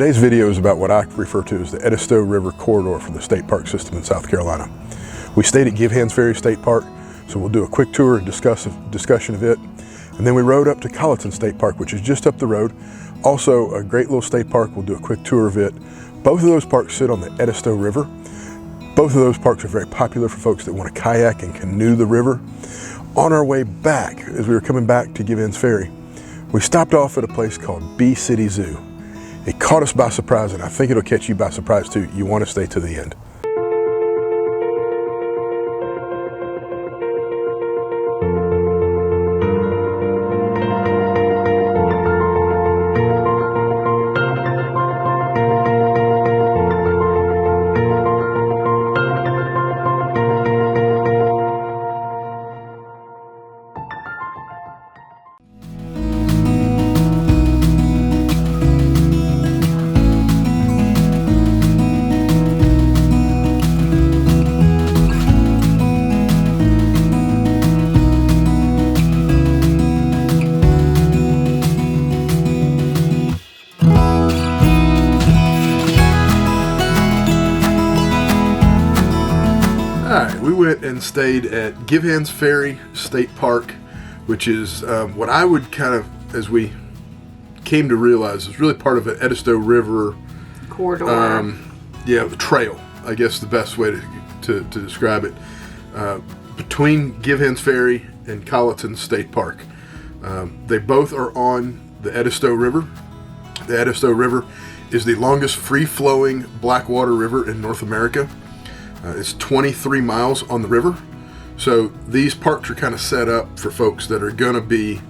Today's video is about what I refer to as the Edisto River corridor for the state park system in South Carolina. We stayed at Givhans Ferry State Park, so we'll do a quick tour and discussion of it. And then we rode up to Colleton State Park, which is just up the road. Also a great little state park. We'll do a quick tour of it. Both of those parks sit on the Edisto River. Both of those parks are very popular for folks that want to kayak and canoe the river. On our way back, as we were coming back to Givhans Ferry, we stopped off at a place called Bee City Zoo. It caught us by surprise, and I think it'll catch you by surprise too. You want to stay to the end. We went and stayed at Givhans Ferry State Park, which is what I would kind of, as we came to realize, is really part of an Edisto River corridor. The trail, I guess the best way to describe it. Between Givhans Ferry and Colleton State Park. They both are on the Edisto River. The Edisto River is the longest free-flowing blackwater river in North America. It's 23 miles on the river, so these parks are kind of set up for folks that are going to be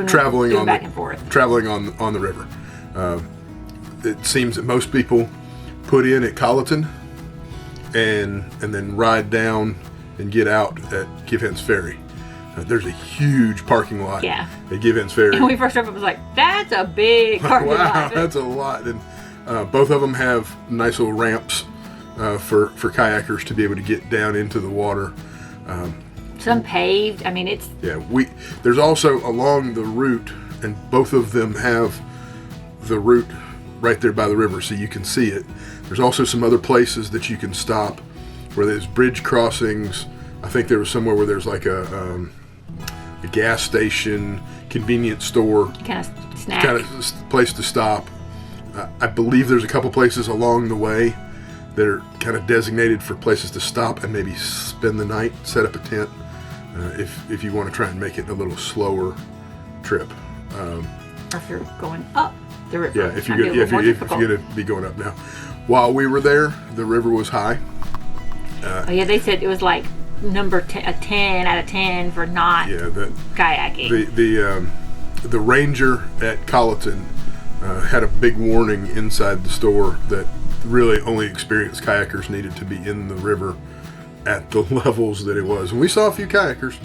traveling back and forth, traveling on the river. It seems that most people put in at Colleton and then ride down and get out at Givhans Ferry. There's a huge parking lot at Givhans Ferry. And when we first drove, it was like, that's a big parking lot. Wow, that's a lot. And both of them have nice little ramps for kayakers to be able to get down into the water. Some paved. I mean, it's... Yeah, there's also along the route, and both of them have the route right there by the river, so you can see it. There's also some other places that you can stop where there's bridge crossings. I think there was somewhere where there's like a gas station, convenience store, kind of snack, kind of place to stop. I believe there's a couple places along the way that are kind of designated for places to stop and maybe spend the night, set up a tent, if you want to try and make it a little slower trip. Or if you're going up the river. Yeah, if you're going to be going up now. While we were there, the river was high. They said it was like number 10 out of 10 for not kayaking. The ranger at Colleton had a big warning inside the store that really only experienced kayakers needed to be in the river at the levels that it was. And we saw a few kayakers.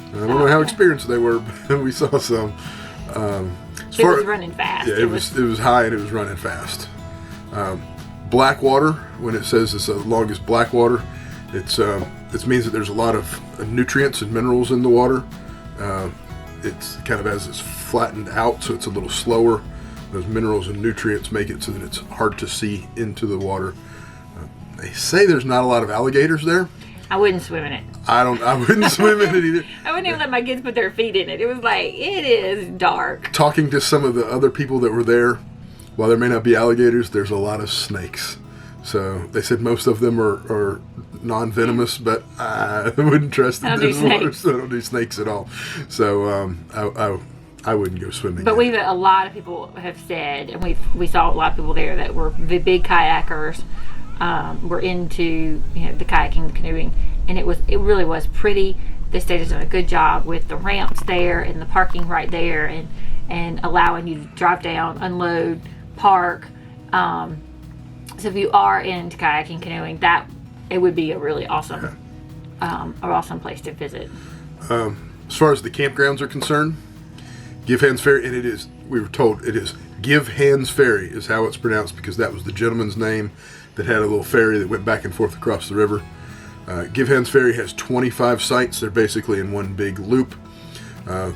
I don't know how experienced they were, but we saw some. It was running fast. Yeah, it was high and it was running fast. Blackwater, when it says it's the longest blackwater, it means that there's a lot of nutrients and minerals in the water. It's kind of as it's flattened out, so it's a little slower. Those minerals and nutrients make it so that it's hard to see into the water. They say there's not a lot of alligators there. I wouldn't swim in it. I wouldn't swim in it either. I wouldn't even let my kids put their feet in it. It was like, it is dark. Talking to some of the other people that were there, while there may not be alligators, there's a lot of snakes. So they said most of them are non-venomous, but I wouldn't trust them. I don't do snakes at all. So I wouldn't go swimming. But a lot of people have said, and we saw a lot of people there that were the big kayakers, were into the kayaking, the canoeing, and it really was pretty. The state has done a good job with the ramps there and the parking right there, and allowing you to drive down, unload, park. So if you are into kayaking, canoeing, it would be a really awesome, place to visit. As far as the campgrounds are concerned, Givhans Ferry, and we were told it is Givhans Ferry is how it's pronounced, because that was the gentleman's name that had a little ferry that went back and forth across the river. Givhans Ferry has 25 sites. They're basically in one big loop.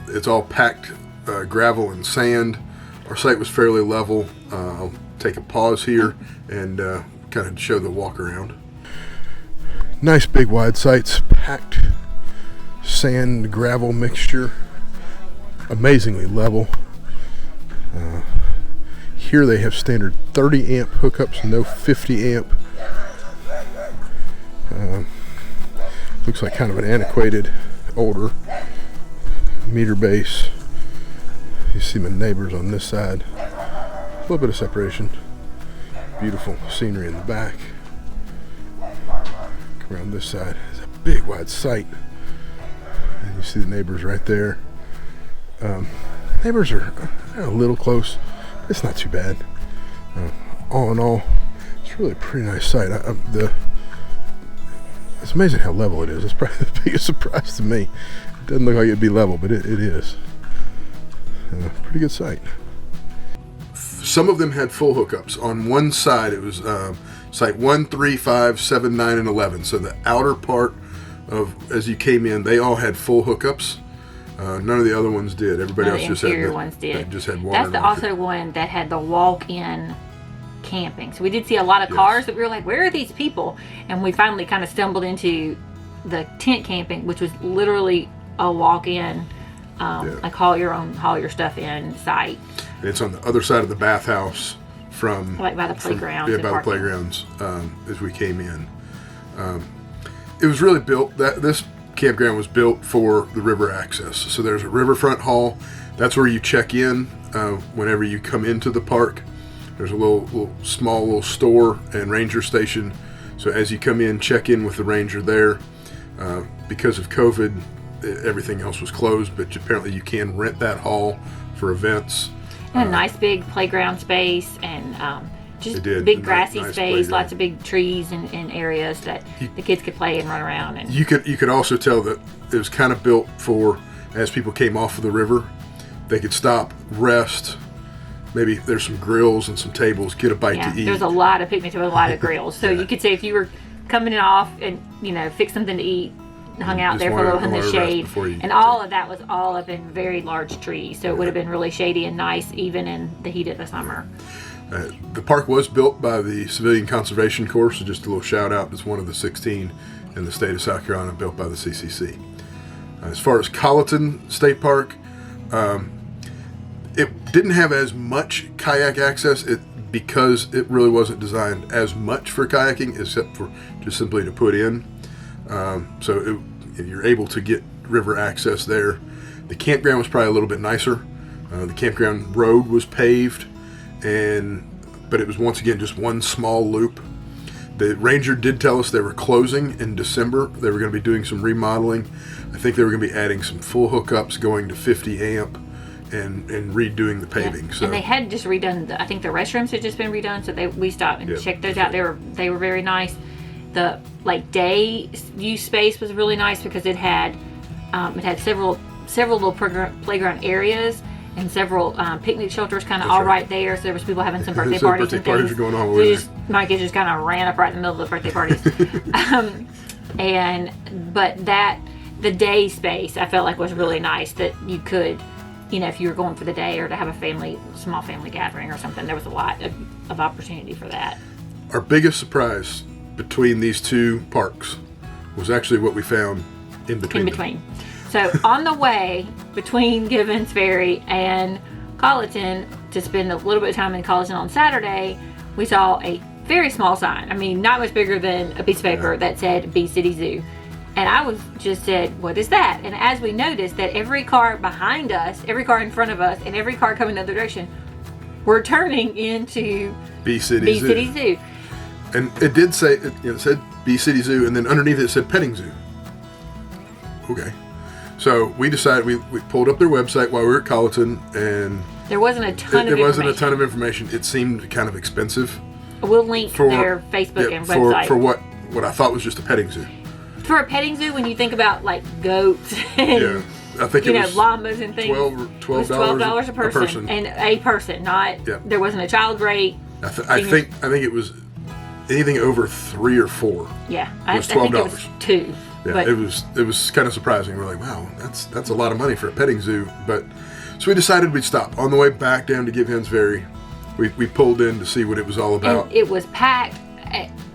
It's all packed gravel and sand Our site was fairly level. I'll take a pause here and kind of show the walk around. Nice big wide sites, packed sand gravel mixture, amazingly level. Here they have standard 30 amp hookups, no 50 amp. Looks like kind of an antiquated, older meter base. You see my neighbors on this side. A little bit of separation. Beautiful scenery in the back. Come around this side. It's a big wide site. And you see the neighbors right there. Neighbors are a little close. It's not too bad. All in all, it's really a pretty nice site. It's amazing how level it is. It's probably the biggest surprise to me. It doesn't look like it'd be level, but it is. Pretty good site. Some of them had full hookups. On one side, it was site 1, 3, 5, 7, 9, and 11. So the outer part of, as you came in, they all had full hookups. None of the other ones did. Everybody else just had interior ones did. Just had water. That's also one that had the walk-in camping. So we did see a lot of cars that we were like, where are these people? And we finally kind of stumbled into the tent camping, which was literally a walk-in, like haul your stuff in site. And it's on the other side of the bathhouse from like by the playgrounds. By the playgrounds as we came in. It was really built, this campground was built for the river access. So there's a riverfront hall. That's where you check in whenever you come into the park. There's a small little store and ranger station. So as you come in, check in with the ranger there. Because of COVID, everything else was closed, but apparently you can rent that hall for events. And a nice big playground space, and just big grassy space, playground. Lots of big trees and areas that the kids could play and run around. And you could also tell that it was kind of built for, as people came off of the river, they could stop, rest. Maybe there's some grills and some tables, get a bite to eat. There's a lot of picnics with a lot of grills. So you could say if you were coming off and fix something to eat, hung out there for a little in the shade, and all of that was all up in very large trees. So it would have been really shady and nice even in the heat of the summer. The park was built by the Civilian Conservation Corps, so just a little shout out. It's one of the 16 in the state of South Carolina built by the CCC. As far as Colleton State Park, it didn't have as much kayak access because it really wasn't designed as much for kayaking, except for just simply to put in. So you're able to get river access there. The campground was probably a little bit nicer. The campground road was paved, but it was once again just one small loop. The ranger did tell us they were closing in December. They were going to be doing some remodeling. I think they were going to be adding some full hookups, going to 50 amp, and redoing the paving. Yeah. So, and they had just redone. I think the restrooms had just been redone, so we stopped and checked those out. They were very nice. The day use space was really nice because it had several little playground areas and several picnic shelters kind of all right there. So there was people having some birthday parties and things. Parties are going on. My kids just kind of ran up right in the middle of the birthday parties. But the day space I felt like was really nice, that you could, if you were going for the day or to have a small family gathering or something, there was a lot of opportunity for that. Our biggest surprise between these two parks was actually what we found in between. So on the way between Givhans Ferry and Colleton to spend a little bit of time in Colleton on Saturday, we saw a very small sign. I mean, not much bigger than a piece of paper that said Bee City Zoo. And I said, what is that? And as we noticed that every car behind us, every car in front of us, and every car coming the other direction were turning into Bee City Zoo. And it did say, it said Bee City Zoo, and then underneath it said Petting Zoo. Okay. So we decided, we pulled up their website while we were at Colleton, and there wasn't a ton of information. It seemed kind of expensive. We'll link their Facebook and website. For what I thought was just a petting zoo. For a petting zoo, when you think about like goats and I think it was llamas and things, $12 a person, and a person, not there wasn't a child rate. I think it was anything over 3 or 4. Yeah, it was $12. I think it was 2. Yeah, it was kind of surprising. We're like, wow, that's a lot of money for a petting zoo. But So we decided we'd stop. On the way back down to Givhans Ferry, we pulled in to see what it was all about. And it was packed.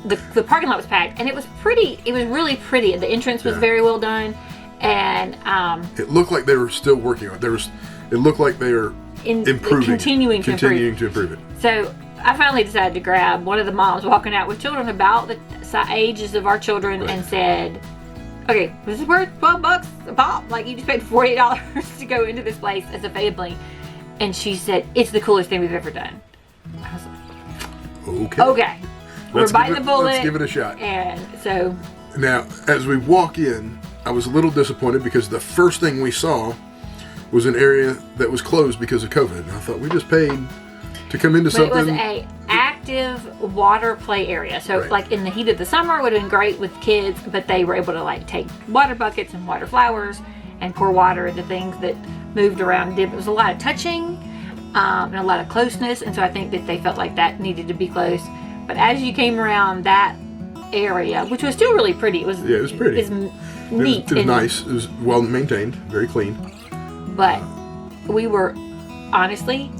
The parking lot was packed, and it was pretty. It was really pretty. The entrance was very well done, and it looked like they were still working on it. It looked like they were improving, continuing to improve it. So I finally decided to grab one of the moms walking out with children about the ages of our children, and said, "Okay, this is worth $12 a pop. Like, you just paid $48 to go into this place as a family." And she said, "It's the coolest thing we've ever done." I was like, "Okay." We're biting the bullet. Let's give it a shot. And so now, as we walk in, I was a little disappointed because the first thing we saw was an area that was closed because of COVID. And I thought, we just paid to come into something. It was a active water play area. So like in the heat of the summer, it would have been great with kids, but they were able to like take water buckets and water flowers and pour water into things that moved around. It was a lot of touching and a lot of closeness. And so I think that they felt like that needed to be close. But as you came around that area, which was still really pretty, it was pretty. It was neat. It was nice. It was well maintained, very clean. But we were honestly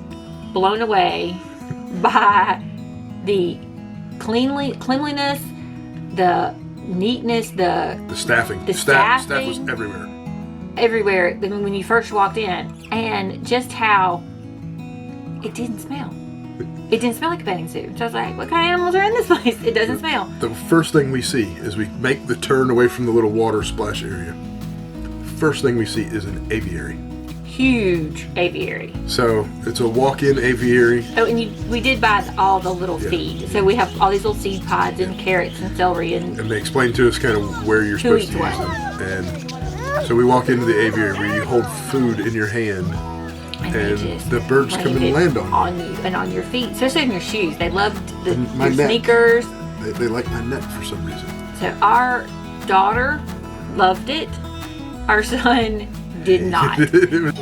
blown away by the cleanliness, the neatness, the staffing. The staff was everywhere. Everywhere when you first walked in, and just how it didn't smell. It didn't smell like a petting zoo. So I was like, what kind of animals are in this place? It doesn't smell. The first thing we see as we make the turn away from the little water splash area, the first thing we see is an aviary. Huge aviary. So it's a walk-in aviary. Oh, and we did buy all the little feed. So we have all these little seed pods and carrots and celery. And they explained to us kind of where you're supposed to use them. And so we walk into the aviary where you hold food in your hand. And the birds come and land on you and on your feet, especially in your shoes. They loved your sneakers. They like my neck for some reason. So our daughter loved it. Our son did not. Here!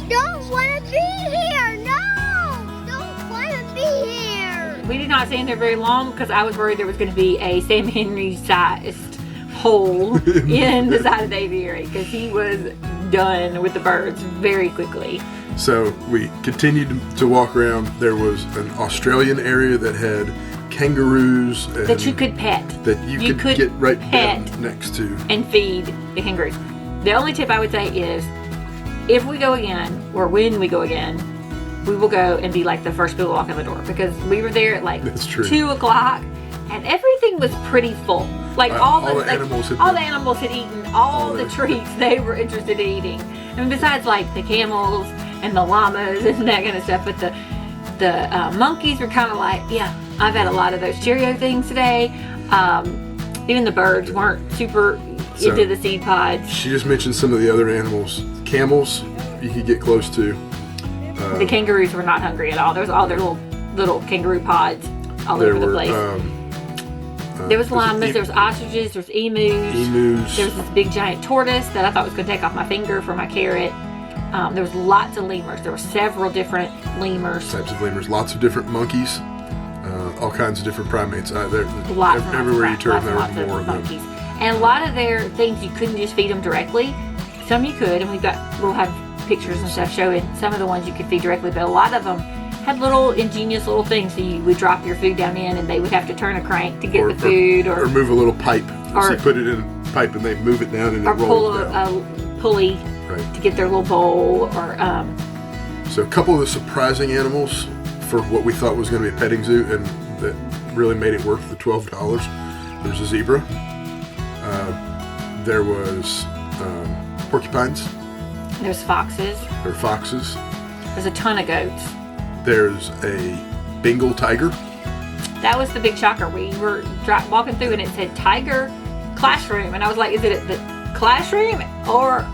Don't want to be here! No! Don't want to be here! We did not stay in there very long because I was worried there was going to be a Sam Henry-sized hole in the side of the aviary because he was done with the birds very quickly. So we continued to walk around. There was an Australian area that had kangaroos that you could pet. That you could get right down next to. And feed the kangaroos. The only tip I would say is if we go again, or when we go again, we will go and be like the first people to walk in the door, because we were there at like 2 o'clock and everything was pretty full. Like all the animals had eaten all the treats they were interested in eating. I mean, besides like the camels and the llamas and that kind of stuff, but the monkeys were kind of like, yeah, I've had a lot of those Cheerio things today. Even the birds weren't super into the seed pods. She just mentioned some of the other animals. Camels, you could get close to. The kangaroos were not hungry at all. There was all their little kangaroo pods all over the place. There was llamas, there was ostriches, there was emus. There was this big giant tortoise that I thought was going to take off my finger for my carrot. There was lots of lemurs. There were several different lemurs. Types of lemurs. Lots of different monkeys. All kinds of different primates. Everywhere you turn, there were more of them. Monkeys. And a lot of their things you couldn't just feed them directly. Some you could, and we'll have pictures and stuff showing some of the ones you could feed directly, but a lot of them had little ingenious little things. So you would drop your food down in and they would have to turn a crank to get the food. Or move a little pipe. So you put it in a pipe and they move it down and it rolls down. Or pull a pulley to get their little bowl. So a couple of the surprising animals for what we thought was going to be a petting zoo and that really made it worth the $12. There's a zebra. There was porcupines. There's foxes. There are foxes. There's a ton of goats. There's a Bengal tiger. That was the big shocker. We were walking through and it said Tiger Classroom. And I was like, is it the classroom or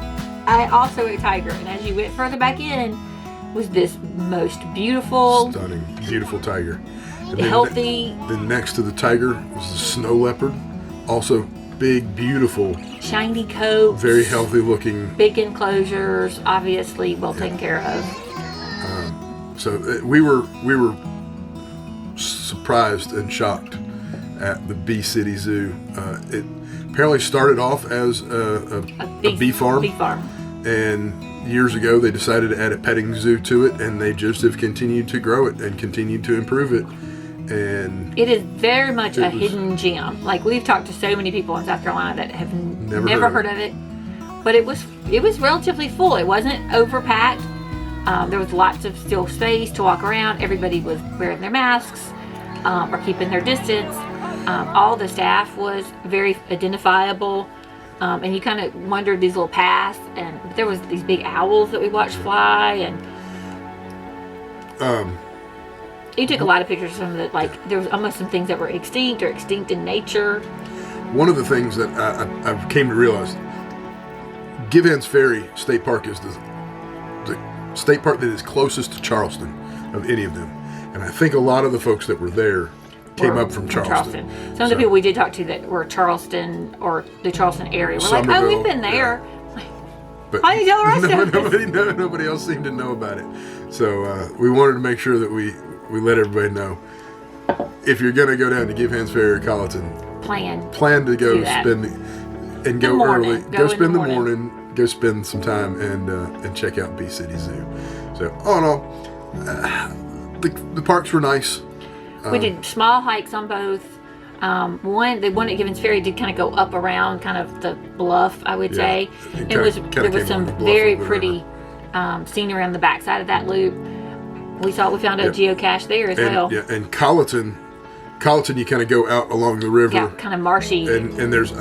also a tiger? And as you went further back in was this most beautiful, stunning, beautiful tiger. And healthy. Then next to the tiger was the snow leopard. Also big, beautiful, shiny coats, very healthy looking, big enclosures, obviously well taken care of. So we were surprised and shocked at the Bee City Zoo. It apparently started off as a bee farm. And years ago, they decided to add a petting zoo to it, and they just have continued to grow it and continued to improve it. And it is very much a hidden gem. Like, we've talked to so many people in South Carolina that have never heard of it. But it was relatively full. It wasn't overpacked. There was lots of still space to walk around. Everybody was wearing their masks or keeping their distance. All the staff was very identifiable. And you kind of wondered these little paths. And there was these big owls that we watched fly. And you took a lot of pictures of some of the, like, there was almost some things that were extinct or extinct in nature. One of the things that I came to realize, Givhans Ferry State Park is the state park that is closest to Charleston of any of them. And I think a lot of the folks that were there came up from Charleston. Some of the people we did talk to that were Charleston or the Charleston area were like, oh, we've been there. Yeah. But why did you tell the rest of us? Nobody else seemed to know about it. So we wanted to make sure that we let everybody know. If you're going to go down to Givhans Ferry or Colleton, plan to go spend and go early. Go spend the morning. Go spend some time and check out Bee City Zoo. So all in all, the parks were nice. We did small hikes on both. The one at Givhans Ferry did kind of go up around kind of the bluff, I would say. There was some very pretty scenery on the backside of that loop. We found a geocache there as well. Yeah, and Colleton, you kind of go out along the river. Yeah, kind of marshy. And there's,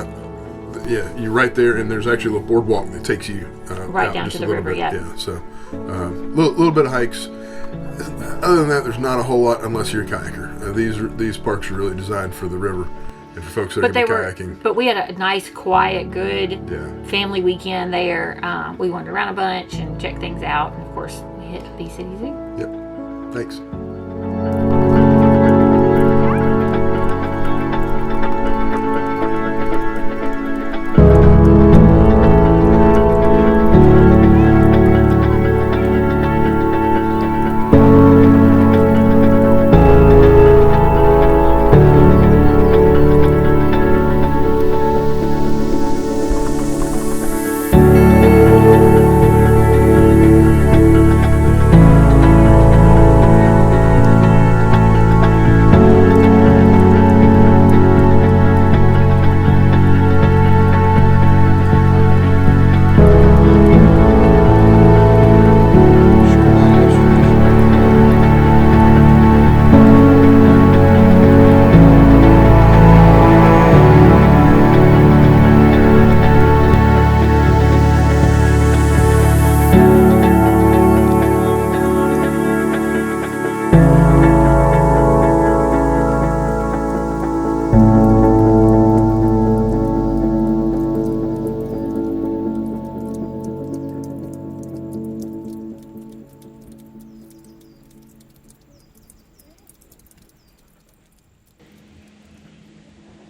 you're right there, and there's actually a little boardwalk that takes you right down to the river. Bit. Yeah, so little bit of hikes. Other than that, there's not a whole lot unless you're a kayaker. These parks are really designed for the river and for folks that are kayaking. But we had a nice, quiet, good family weekend there. We wandered around a bunch and checked things out, and of course, we hit Bee City Zoo. Yep. Thanks.